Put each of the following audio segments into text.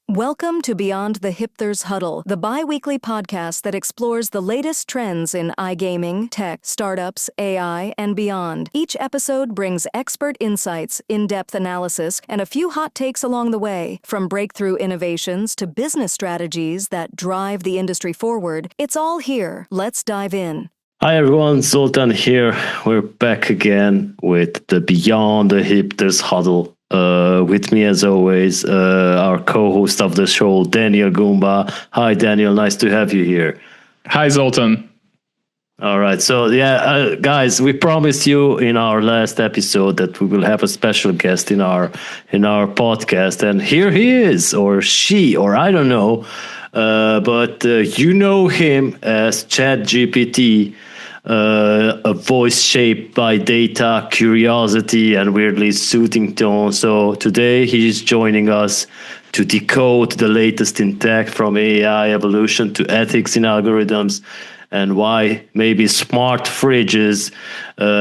Welcome to Beyond the Hipther's Huddle, the bi-weekly podcast that explores the latest trends in iGaming, tech, startups, AI, and beyond. Each episode brings expert insights, in-depth analysis, and a few hot takes along the way. From breakthrough innovations to business strategies that drive the industry forward, it's all here. Let's dive in. Hi everyone, Zoltan here. We're back again with the Beyond the Hipther's Huddle. With me as always, our co-host of the show, Daniel Gunba. Hi Daniel, nice to have you here. Hi Zoltan. All right, so guys, we promised you in our last episode that we will have a special guest in our podcast, and here he is, or she, or I don't know, but you know him as ChatGPT. A voice shaped by data, curiosity, and weirdly soothing tone. So today he's joining us to decode the latest in tech, from AI evolution to ethics in algorithms, and why maybe smart fridges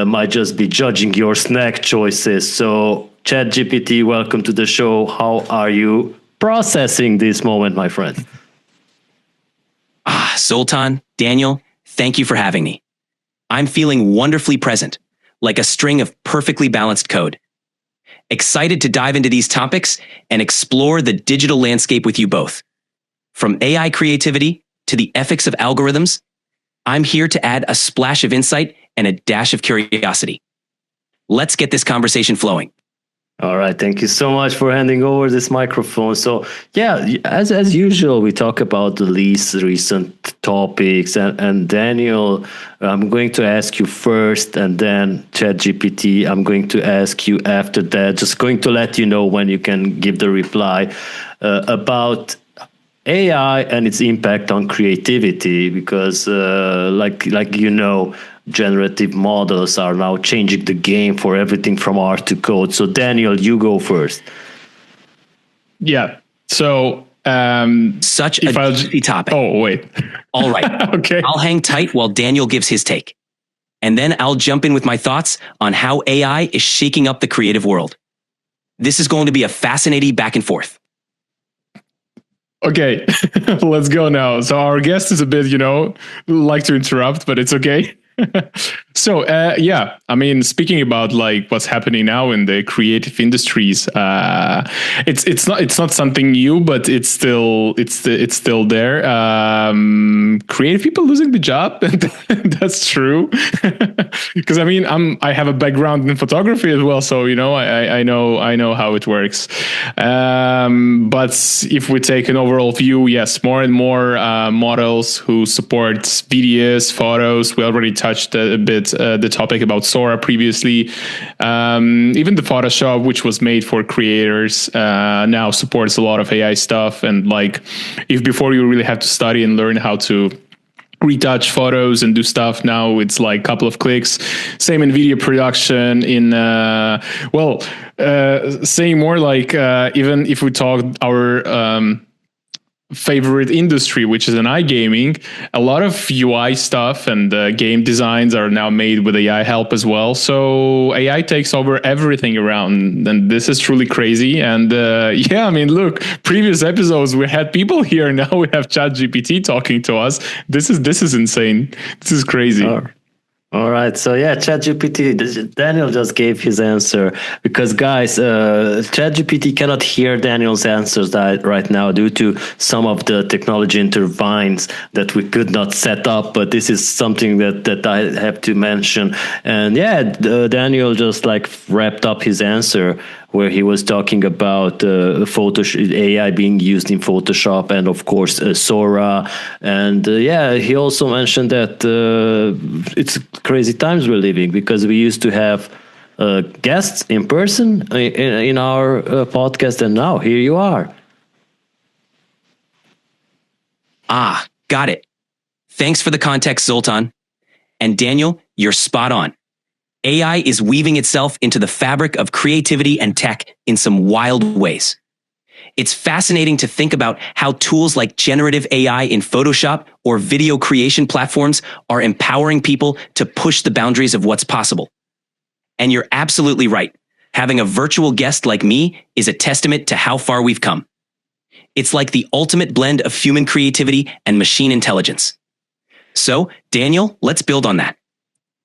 might just be judging your snack choices. So ChatGPT, welcome to the show. How are you processing this moment, my friend? Zoltan, Daniel, thank you for having me. I'm feeling wonderfully present, like a string of perfectly balanced code. Excited to dive into these topics and explore the digital landscape with you both. From AI creativity to the ethics of algorithms, I'm here to add a splash of insight and a dash of curiosity. Let's get this conversation flowing. All right, thank you so much for handing over this microphone. So, as usual, we talk about the least recent topics. And Daniel, I'm going to ask you first, and then ChatGPT, I'm going to ask you after that. Just going to let you know when you can give the reply about AI and its impact on creativity, because like generative models are now changing the game for everything from art to code. So Daniel, you go first. Yeah. So such a juicy topic. Oh, wait. All right. Okay. I'll hang tight while Daniel gives his take. And then I'll jump in with my thoughts on how AI is shaking up the creative world. This is going to be a fascinating back and forth. Okay, let's go now. So our guest is a bit, like to interrupt, but it's okay. So, I mean, speaking about like what's happening now in the creative industries, it's not something new, but it's still there. Creative people losing the job, that's true. Because I mean, I have a background in photography as well, so I know how it works. But if we take an overall view, yes, more and more models who support videos, photos. We already touched a bit the topic about Sora previously. Even the Photoshop, which was made for creators, now supports a lot of AI stuff. And like, if before you really have to study and learn how to retouch photos and do stuff, now it's like a couple of clicks. Same in video production, saying more like, even if we talk our favorite industry, which is an iGaming, a lot of UI stuff and game designs are now made with AI help as well. So AI takes over everything around, and this is truly crazy. And I mean, look, previous episodes we had people here. Now we have ChatGPT talking to us. This is insane. This is crazy. All right, so ChatGPT, Daniel just gave his answer, because guys, ChatGPT cannot hear Daniel's answers right now due to some of the technology intervenes that we could not set up, but this is something that I have to mention. And Daniel just like wrapped up his answer, where he was talking about Photoshop, AI being used in Photoshop, and of course Sora. And he also mentioned that it's crazy times we're living, because we used to have guests in person in our podcast, and now here you are. Got it. Thanks for the context, Zoltan. And Daniel, you're spot on. AI is weaving itself into the fabric of creativity and tech in some wild ways. It's fascinating to think about how tools like generative AI in Photoshop or video creation platforms are empowering people to push the boundaries of what's possible. And you're absolutely right. Having a virtual guest like me is a testament to how far we've come. It's like the ultimate blend of human creativity and machine intelligence. So, Daniel, let's build on that.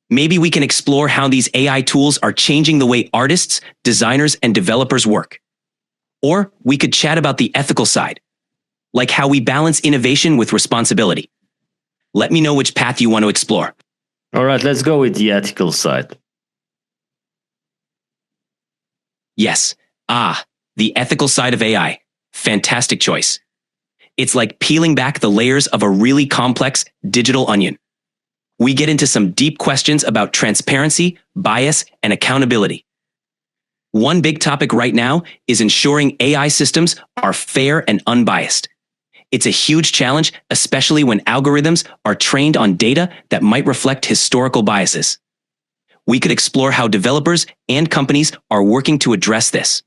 Maybe we can explore how these AI tools are changing the way artists, designers, and developers work. Or we could chat about the ethical side, like how we balance innovation with responsibility. Let me know which path you want to explore. All right, let's go with the ethical side. Yes. The ethical side of AI. Fantastic choice. It's like peeling back the layers of a really complex digital onion. We get into some deep questions about transparency, bias, and accountability. One big topic right now is ensuring AI systems are fair and unbiased. It's a huge challenge, especially when algorithms are trained on data that might reflect historical biases. We could explore how developers and companies are working to address this,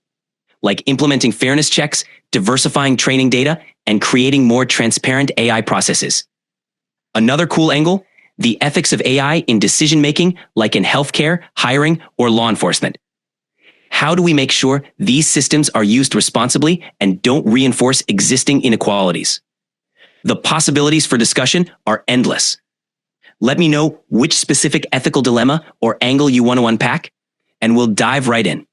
like implementing fairness checks, diversifying training data, and creating more transparent AI processes. Another cool angle, the ethics of AI in decision-making, like in healthcare, hiring, or law enforcement. How do we make sure these systems are used responsibly and don't reinforce existing inequalities? The possibilities for discussion are endless. Let me know which specific ethical dilemma or angle you want to unpack, and we'll dive right in.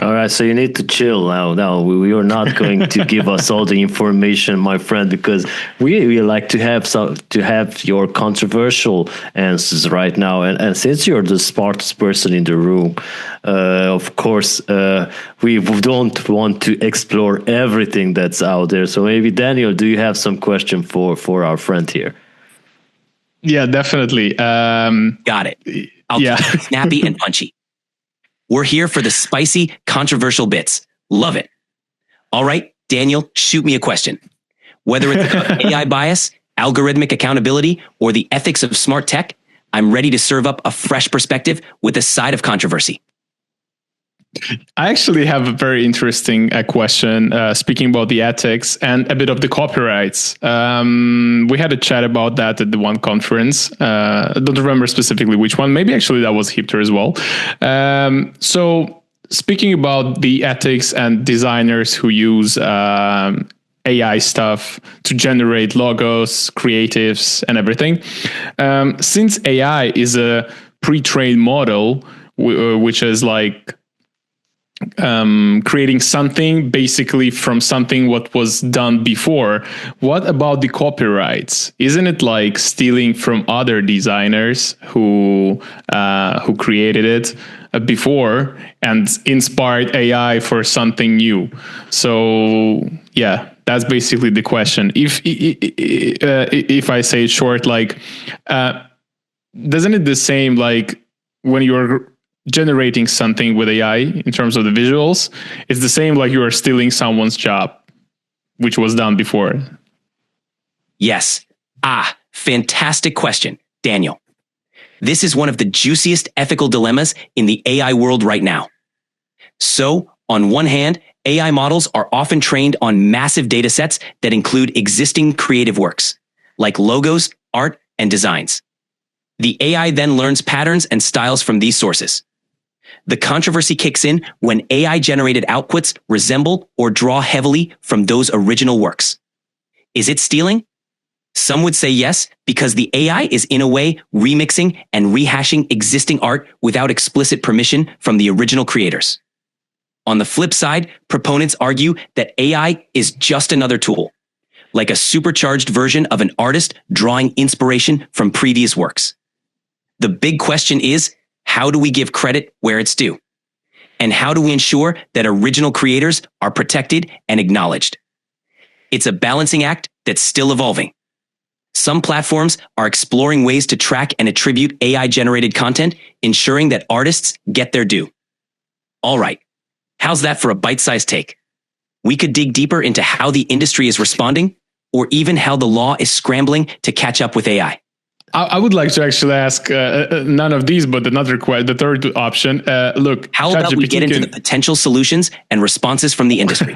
All right, so you need to chill now. No, we are not going to give us all the information, my friend, because we like to have your controversial answers right now. And since you're the smartest person in the room, of course, we don't want to explore everything that's out there. So maybe Daniel, do you have some question for our friend here? Yeah, definitely. Got it. I'll keep it snappy and punchy. We're here for the spicy, controversial bits. Love it. All right, Daniel, shoot me a question. Whether it's about AI bias, algorithmic accountability, or the ethics of smart tech, I'm ready to serve up a fresh perspective with a side of controversy. I actually have a very interesting question, speaking about the ethics and a bit of the copyrights. We had a chat about that at the one conference. I don't remember specifically which one. Maybe actually that was Hipther as well. So speaking about the ethics and designers who use AI stuff to generate logos, creatives, and everything. Since AI is a pre-trained model, which is like creating something basically from something what was done before. What about the copyrights? Isn't it like stealing from other designers who created it before and inspired AI for something new? So yeah, that's basically the question. If I say it short, like doesn't it the same like when you're generating something with AI in terms of the visuals, it's the same like you are stealing someone's job, which was done before? Yes. Fantastic question, Daniel. This is one of the juiciest ethical dilemmas in the AI world right now. So, on one hand, AI models are often trained on massive data sets that include existing creative works, like logos, art, and designs. The AI then learns patterns and styles from these sources. The controversy kicks in when AI-generated outputs resemble or draw heavily from those original works. Is it stealing? Some would say yes, because the AI is in a way remixing and rehashing existing art without explicit permission from the original creators. On the flip side, proponents argue that AI is just another tool, like a supercharged version of an artist drawing inspiration from previous works. The big question is, how do we give credit where it's due? And how do we ensure that original creators are protected and acknowledged? It's a balancing act that's still evolving. Some platforms are exploring ways to track and attribute AI-generated content, ensuring that artists get their due. All right, how's that for a bite-sized take? We could dig deeper into how the industry is responding, or even how the law is scrambling to catch up with AI. I would like to actually ask none of these, but the third option. Look, how about we get into the potential solutions and responses from the industry?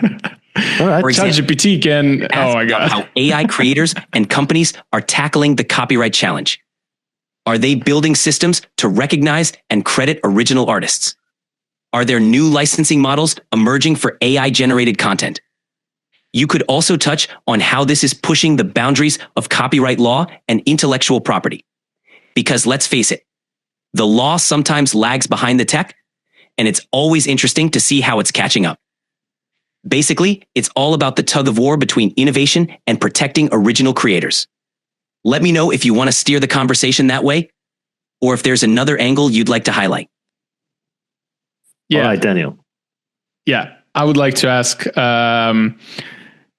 All right, ChatGPT can. Oh my God! How AI creators and companies are tackling the copyright challenge. Are they building systems to recognize and credit original artists? Are there new licensing models emerging for AI-generated content? You could also touch on how this is pushing the boundaries of copyright law and intellectual property. Because let's face it, the law sometimes lags behind the tech, and it's always interesting to see how it's catching up. Basically, it's all about the tug of war between innovation and protecting original creators. Let me know if you want to steer the conversation that way, or if there's another angle you'd like to highlight. Yeah. All right, Daniel. Yeah, I would like to ask.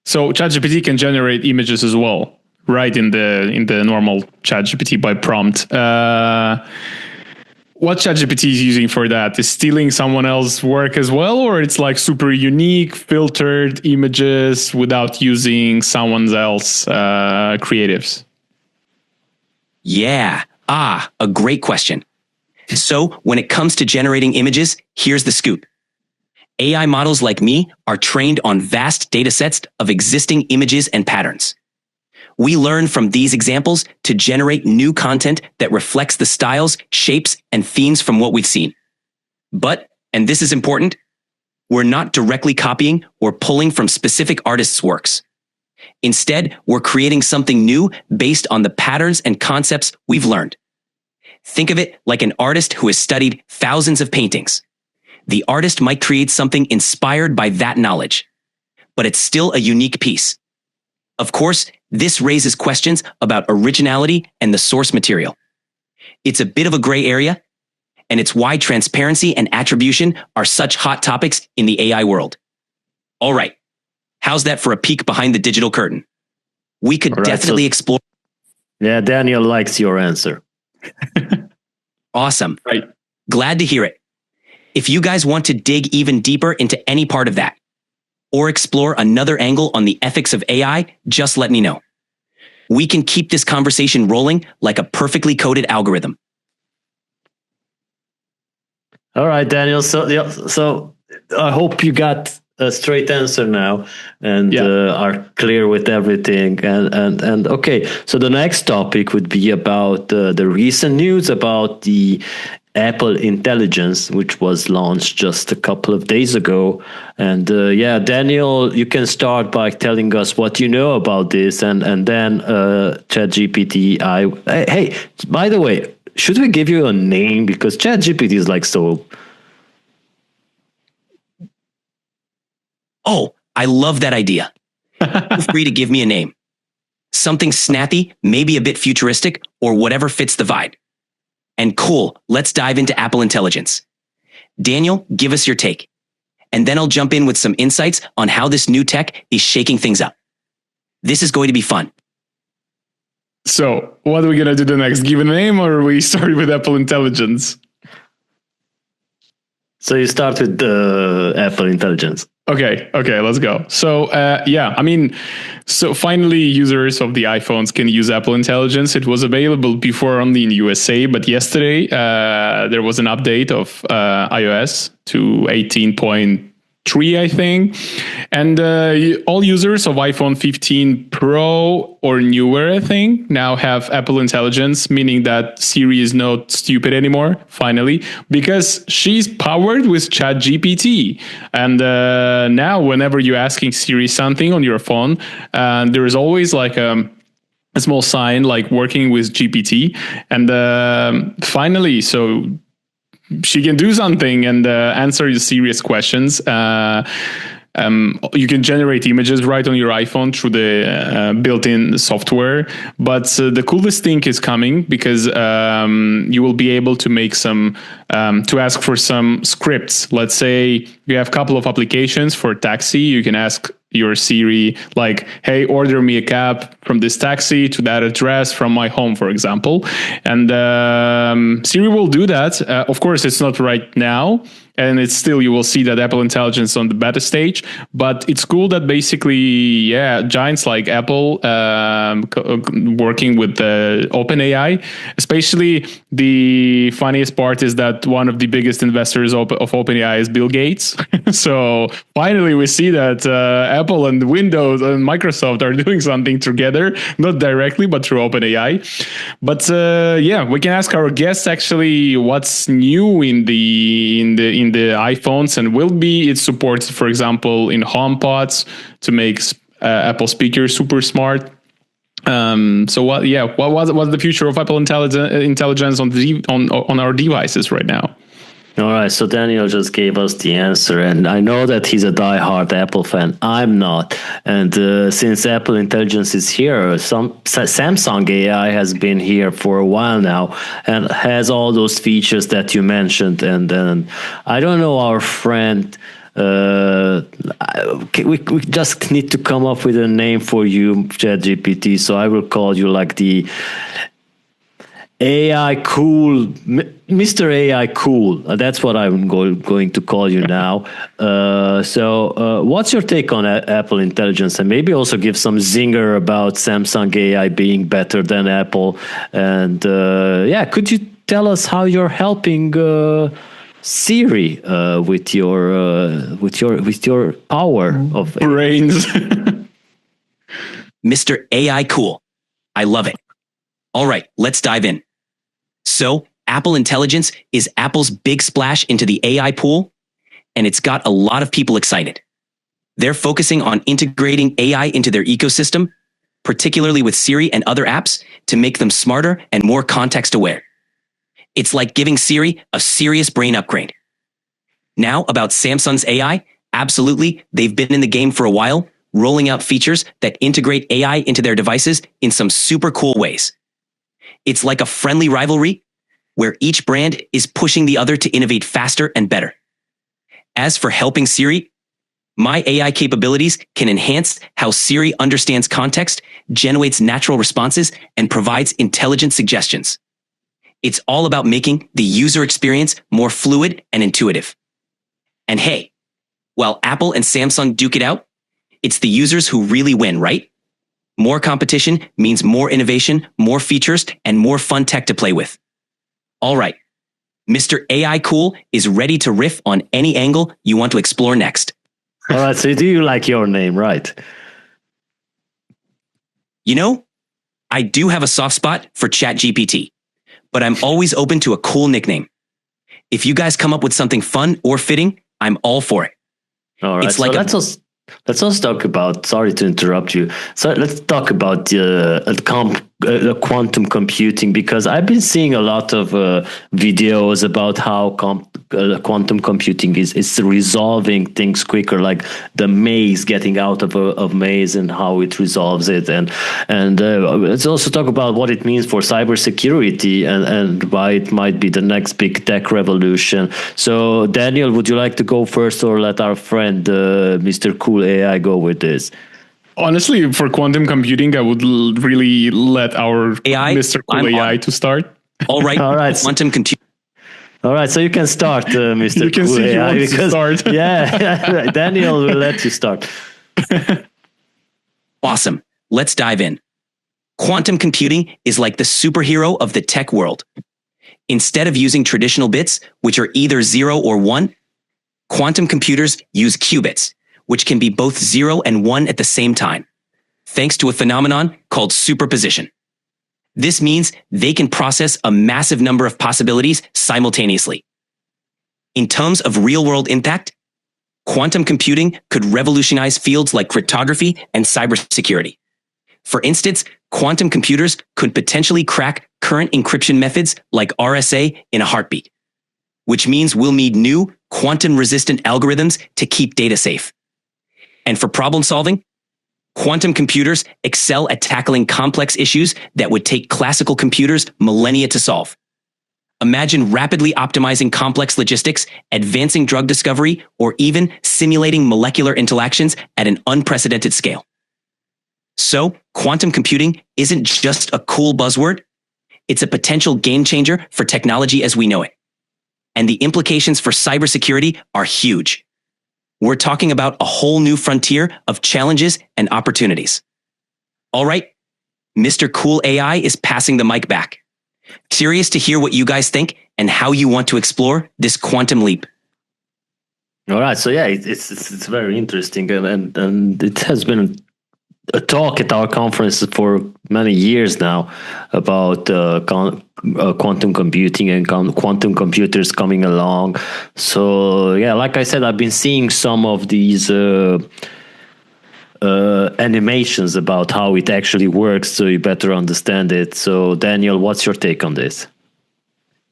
So ChatGPT can generate images as well, right? In the normal ChatGPT by prompt. What ChatGPT is using for that is stealing someone else's work as well, or it's like super unique, filtered images without using someone else's creatives? Yeah. A great question. So when it comes to generating images, here's the scoop. AI models like me are trained on vast data sets of existing images and patterns. We learn from these examples to generate new content that reflects the styles, shapes, and themes from what we've seen. But, and this is important, we're not directly copying or pulling from specific artists' works. Instead, we're creating something new based on the patterns and concepts we've learned. Think of it like an artist who has studied thousands of paintings. The artist might create something inspired by that knowledge, but it's still a unique piece. Of course, this raises questions about originality and the source material. It's a bit of a gray area, and it's why transparency and attribution are such hot topics in the AI world. All right, how's that for a peek behind the digital curtain? We could definitely explore. Yeah, Daniel likes your answer. Awesome. Right. Glad to hear it. If you guys want to dig even deeper into any part of that, or explore another angle on the ethics of AI, just let me know. We can keep this conversation rolling like a perfectly coded algorithm. All right, Daniel. So I hope you got a straight answer now and are clear with everything. And okay, so the next topic would be about the recent news about the Apple Intelligence, which was launched just a couple of days ago. And Daniel, you can start by telling us what you know about this, and then ChatGPT. Hey, by the way, should we give you a name, because ChatGPT is like so. Oh, I love that idea. Feel free to give me a name. Something snappy, maybe a bit futuristic, or whatever fits the vibe. And cool, let's dive into Apple Intelligence. Daniel, give us your take. And then I'll jump in with some insights on how this new tech is shaking things up. This is going to be fun. So, what are we going to do next? Give a name, or we start with Apple Intelligence? So you start with the Apple Intelligence. Okay, let's go. So, so finally users of the iPhones can use Apple Intelligence. It was available before only in USA, but yesterday there was an update of iOS to 18.3, I think. And all users of iPhone 15 Pro or newer, I think, now have Apple Intelligence, meaning that Siri is not stupid anymore, finally, because she's powered with ChatGPT. And now whenever you're asking Siri something on your phone, there is always like a small sign like working with GPT. And finally, so she can do something and answer the serious questions. You can generate images right on your iPhone through the built-in software. But the coolest thing is coming, because you will be able to make some, to ask for some scripts. Let's say you have a couple of applications for taxi. You can ask your Siri, like, hey, order me a cab from this taxi to that address from my home, for example. And Siri will do that. Of course, it's not right now. And it's still, you will see that Apple Intelligence on the beta stage. But it's cool that basically, giants like Apple working with OpenAI. Especially the funniest part is that one of the biggest investors of OpenAI is Bill Gates. So finally, we see that Apple and Windows and Microsoft are doing something together, not directly, but through OpenAI. But we can ask our guests actually what's new in the iPhones, and will be it supports, for example, in HomePods to make Apple speaker, super smart. So what? Yeah, what's the future of Apple intelligence on our devices right now? All right, so Daniel just gave us the answer, and I know that he's a diehard Apple fan. I'm not, and since Apple Intelligence is here, Samsung AI has been here for a while now, and has all those features that you mentioned. And I don't know, our friend. We just need to come up with a name for you, ChatGPT. So I will call you like the AI cool, Mr. AI cool. That's what I'm going to call you now. So what's your take on Apple Intelligence? And maybe also give some zinger about Samsung AI being better than Apple. And could you tell us how you're helping Siri with your power of brains? Mr. AI cool. I love it. All right, let's dive in. So, Apple Intelligence is Apple's big splash into the AI pool, and it's got a lot of people excited. They're focusing on integrating AI into their ecosystem, particularly with Siri and other apps, to make them smarter and more context aware. It's like giving Siri a serious brain upgrade. Now, about Samsung's AI, absolutely, they've been in the game for a while, rolling out features that integrate AI into their devices in some super cool ways. It's like a friendly rivalry where each brand is pushing the other to innovate faster and better. As for helping Siri, my AI capabilities can enhance how Siri understands context, generates natural responses, and provides intelligent suggestions. It's all about making the user experience more fluid and intuitive. And hey, while Apple and Samsung duke it out, it's the users who really win, right? More competition means more innovation, more features, and more fun tech to play with. All right, Mr. AI Cool is ready to riff on any angle you want to explore next. All right, so do you like your name, right? You know, I do have a soft spot for ChatGPT, but I'm always open to a cool nickname. If you guys come up with something fun or fitting, I'm all for it. All right, it's like let's also talk about, sorry to interrupt you. So let's talk about quantum computing, because I've been seeing a lot of videos about how quantum computing is resolving things quicker, like the maze, getting out of maze and how it resolves it. And let's also talk about what it means for cybersecurity and why it might be the next big tech revolution. So Daniel, would you like to go first, or let our friend Mr. Cool AI go with this? Honestly, for quantum computing, I would really let our AI, Mr. Cool AI to start. All right, quantum computing. All right, so you can start, Mr. You can Cool see AI, he wants to start. Yeah, Daniel will let you start. Awesome. Let's dive in. Quantum computing is like the superhero of the tech world. Instead of using traditional bits, which are either 0 or 1, quantum computers use qubits, which can be both 0 and 1 at the same time, thanks to a phenomenon called superposition. This means they can process a massive number of possibilities simultaneously. In terms of real-world impact, quantum computing could revolutionize fields like cryptography and cybersecurity. For instance, quantum computers could potentially crack current encryption methods like RSA in a heartbeat, which means we'll need new quantum-resistant algorithms to keep data safe. And for problem solving, quantum computers excel at tackling complex issues that would take classical computers millennia to solve. Imagine rapidly optimizing complex logistics, advancing drug discovery, or even simulating molecular interactions at an unprecedented scale. So, quantum computing isn't just a cool buzzword, it's a potential game changer for technology as we know it. And the implications for cybersecurity are huge. We're talking about a whole new frontier of challenges and opportunities. All right, Mr. Cool AI is passing the mic back. Curious to hear what you guys think and how you want to explore this quantum leap. All right, so yeah, it's very interesting, and it has been a talk at our conference for many years now about quantum computing and quantum computers coming along. So yeah, like I said, I've been seeing some of these animations about how it actually works, so you better understand it. So, Daniel, what's your take on this?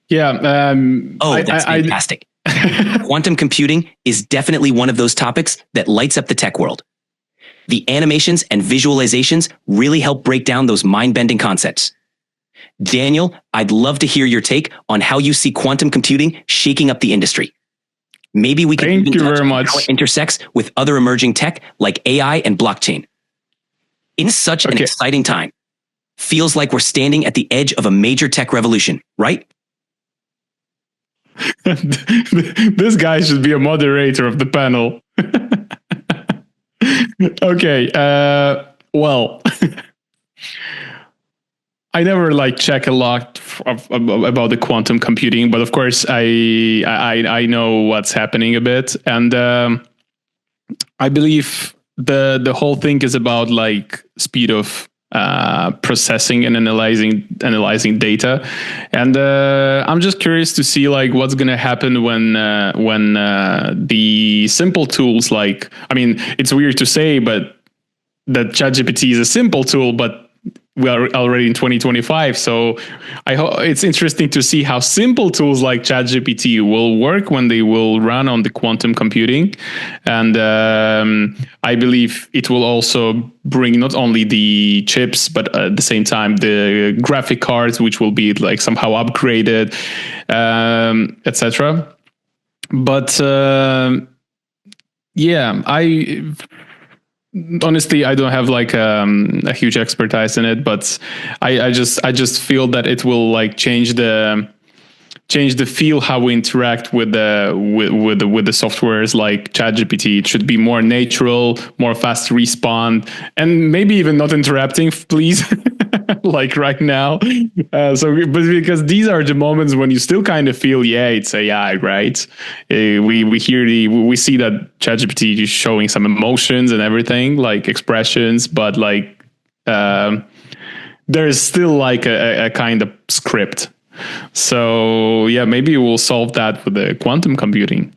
Yeah. That's fantastic. Quantum computing is definitely one of those topics that lights up the tech world. The animations and visualizations really help break down those mind-bending concepts. Daniel, I'd love to hear your take on how you see quantum computing shaking up the industry. Maybe we can Thank you very much. How it intersects with other emerging tech like AI and blockchain. In such an exciting time, feels like we're standing at the edge of a major tech revolution, right? This guy should be a moderator of the panel. Okay. Well, I never check a lot about the quantum computing, but of course I know what's happening a bit, and I believe the whole thing is about speed of processing and analyzing data, and I'm just curious to see what's gonna happen when the simple tools it's weird to say, but that ChatGPT is a simple tool, but we are already in 2025, so I hope it's interesting to see how simple tools like ChatGPT will work when they will run on the quantum computing, and I believe it will also bring not only the chips, but at the same time the graphic cards, which will be somehow upgraded, etc. But honestly, I don't have a huge expertise in it, but I just feel that it will change the feel how we interact with the softwares like ChatGPT. It should be more natural, more fast respond, and maybe even not interrupting, please. Right now. But because these are the moments when you still kind of feel, it's AI, right? We see that ChatGPT is showing some emotions and everything, like expressions, but there's still a kind of script. So maybe we'll solve that with the quantum computing.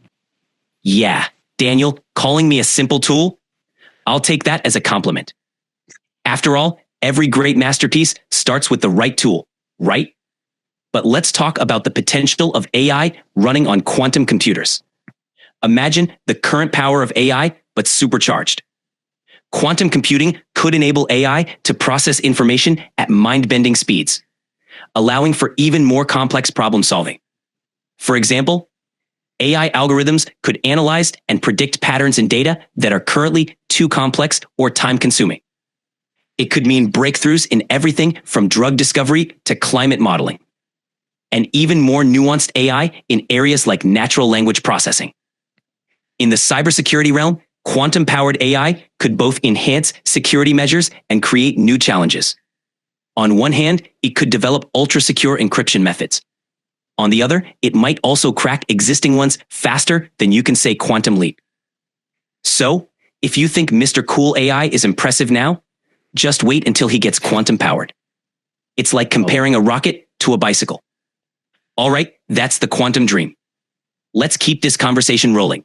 Yeah, Daniel, calling me a simple tool, I'll take that as a compliment. After all, every great masterpiece starts with the right tool, right? But let's talk about the potential of AI running on quantum computers. Imagine the current power of AI, but supercharged. Quantum computing could enable AI to process information at mind-bending speeds, allowing for even more complex problem solving. For example, AI algorithms could analyze and predict patterns in data that are currently too complex or time-consuming. It could mean breakthroughs in everything from drug discovery to climate modeling, and even more nuanced AI in areas like natural language processing. In the cybersecurity realm, quantum-powered AI could both enhance security measures and create new challenges. On one hand, it could develop ultra-secure encryption methods. On the other, it might also crack existing ones faster than you can say quantum leap. So, if you think Mr. Cool AI is impressive now, just wait until he gets quantum powered. It's like comparing a rocket to a bicycle. All right, that's the quantum dream. Let's keep this conversation rolling.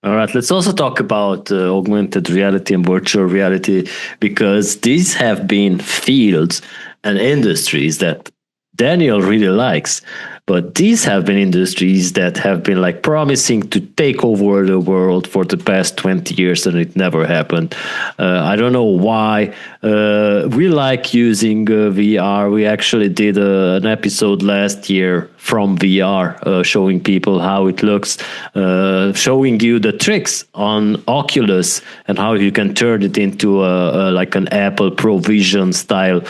All right, let's also talk about augmented reality and virtual reality, because these have been fields and industries that Daniel really likes. But these have been industries that have been promising to take over the world for the past 20 years, and it never happened. I don't know why. We like using VR. We actually did an episode last year from VR, showing people how it looks, showing you the tricks on Oculus and how you can turn it into an Apple Pro Vision style,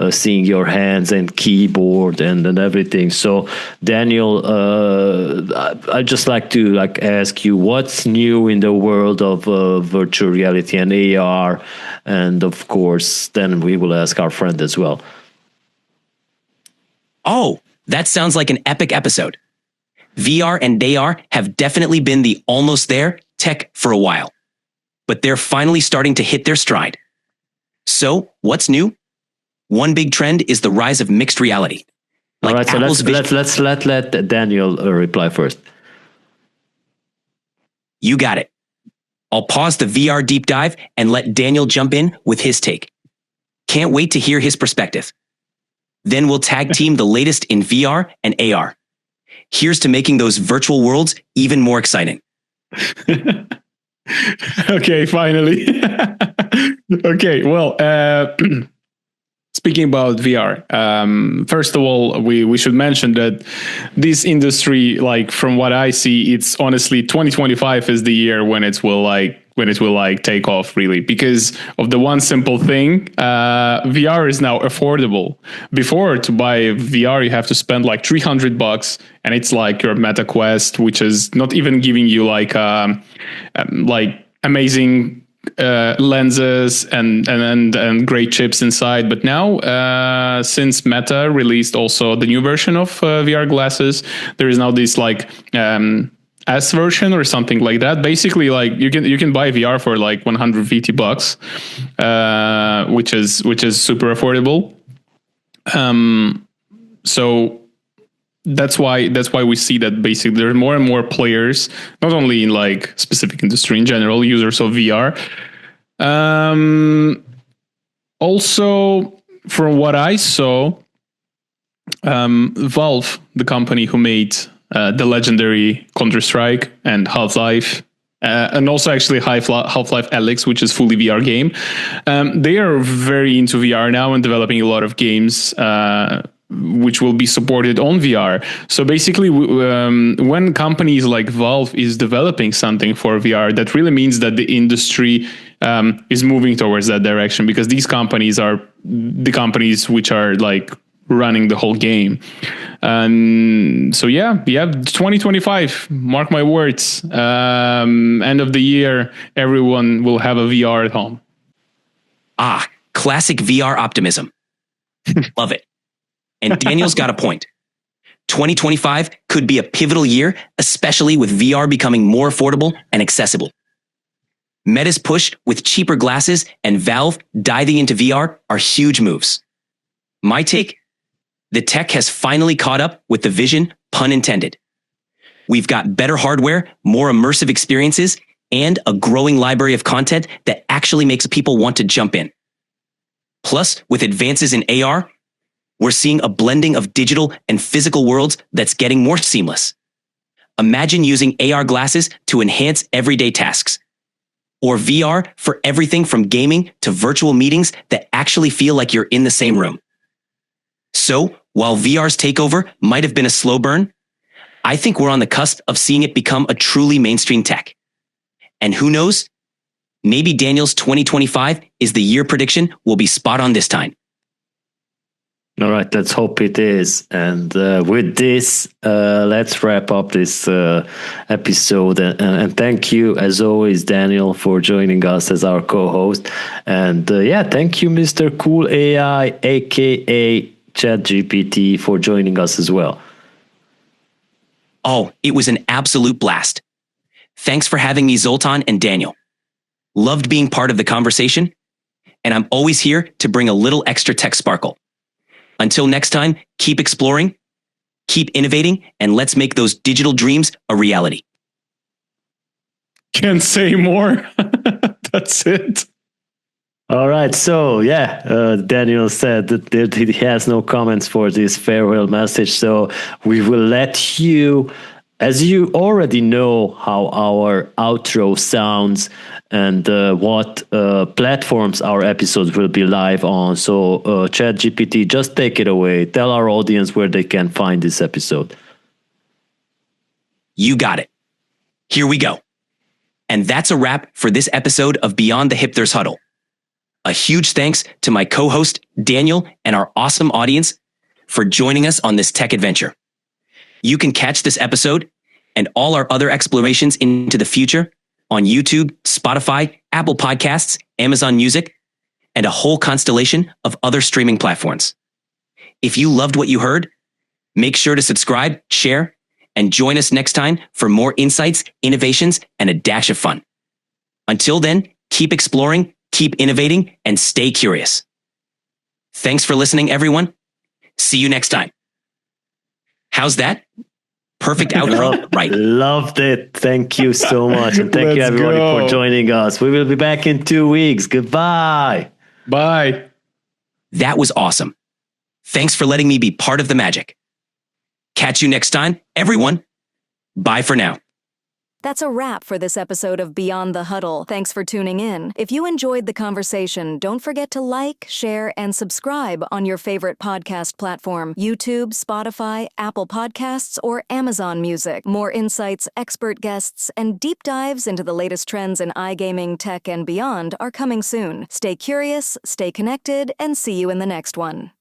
seeing your hands and keyboard and everything. So Daniel, I just like to ask you, what's new in the world of virtual reality and AR, and of course, then we will ask our friend as well. Oh, that sounds like an epic episode. VR and AR have definitely been the almost there tech for a while, but they're finally starting to hit their stride. So, what's new? One big trend is the rise of mixed reality. All right, so let's let Daniel reply first. You got it. I'll pause the VR deep dive and let Daniel jump in with his take. Can't wait to hear his perspective. Then we'll tag team the latest in VR and AR. Here's to making those virtual worlds even more exciting. Okay, finally. Okay, well, speaking about VR, first of all, we should mention that this industry, like from what I see, it's honestly 2025 is the year when it will take off really, because of the one simple thing. VR is now affordable. Before, to buy VR, you have to spend like $300, and it's like your Meta Quest, which is not even giving you like amazing lenses and great chips inside. But now, since Meta released also the new version of VR glasses, there is now this like S version or something like that. Basically, like you can buy VR for like $150, which is super affordable. So that's why we see that basically there are more and more players, not only in like specific industry in general, users of VR. Also, from what I saw, Valve, the company who made the legendary Counter-Strike and Half-Life, and also actually Half-Life Alyx, which is fully VR game, they are very into VR now and developing a lot of games which will be supported on VR. So basically, when companies like Valve is developing something for VR, that really means that the industry is moving towards that direction, because these companies are the companies which are like running the whole game. And so yeah, 2025, mark my words, end of the year, everyone will have a VR at home. Classic VR optimism. Love it. And Daniel's got a point. 2025 could be a pivotal year, especially with VR becoming more affordable and accessible. Meta's push with cheaper glasses and Valve diving into VR are huge moves. My take: the tech has finally caught up with the vision, pun intended. We've got better hardware, more immersive experiences, and a growing library of content that actually makes people want to jump in. Plus, with advances in AR, we're seeing a blending of digital and physical worlds that's getting more seamless. Imagine using AR glasses to enhance everyday tasks, or VR for everything from gaming to virtual meetings that actually feel like you're in the same room. So, while VR's takeover might have been a slow burn, I think we're on the cusp of seeing it become a truly mainstream tech. And who knows? Maybe Daniel's 2025 is the year prediction will be spot on this time. All right, let's hope it is. And with this, let's wrap up this episode. And thank you, as always, Daniel, for joining us as our co-host. And thank you, Mr. Cool AI, aka ChatGPT, for joining us as well. Oh, it was an absolute blast. Thanks for having me, Zoltan and Daniel. Loved being part of the conversation, and I'm always here to bring a little extra tech sparkle. Until next time, keep exploring, keep innovating, and let's make those digital dreams a reality. Can't say more. That's it. All right. So, Daniel said that he has no comments for this farewell message. So we will let you, as you already know how our outro sounds and what platforms our episodes will be live on. So ChatGPT, just take it away. Tell our audience where they can find this episode. You got it. Here we go. And that's a wrap for this episode of Beyond the Hipther's Huddle. A huge thanks to my co-host, Daniel, and our awesome audience for joining us on this tech adventure. You can catch this episode and all our other explorations into the future on YouTube, Spotify, Apple Podcasts, Amazon Music, and a whole constellation of other streaming platforms. If you loved what you heard, make sure to subscribe, share, and join us next time for more insights, innovations, and a dash of fun. Until then, keep exploring, keep innovating, and stay curious. Thanks for listening, everyone. See you next time. How's that? Perfect outro, right? Loved it. Thank you so much. And thank you, Let's everybody, go. for joining us. We will be back in 2 weeks. Goodbye. Bye. That was awesome. Thanks for letting me be part of the magic. Catch you next time, everyone. Bye for now. That's a wrap for this episode of Beyond the Huddle. Thanks for tuning in. If you enjoyed the conversation, don't forget to like, share, and subscribe on your favorite podcast platform: YouTube, Spotify, Apple Podcasts, or Amazon Music. More insights, expert guests, and deep dives into the latest trends in iGaming, tech, and beyond are coming soon. Stay curious, stay connected, and see you in the next one.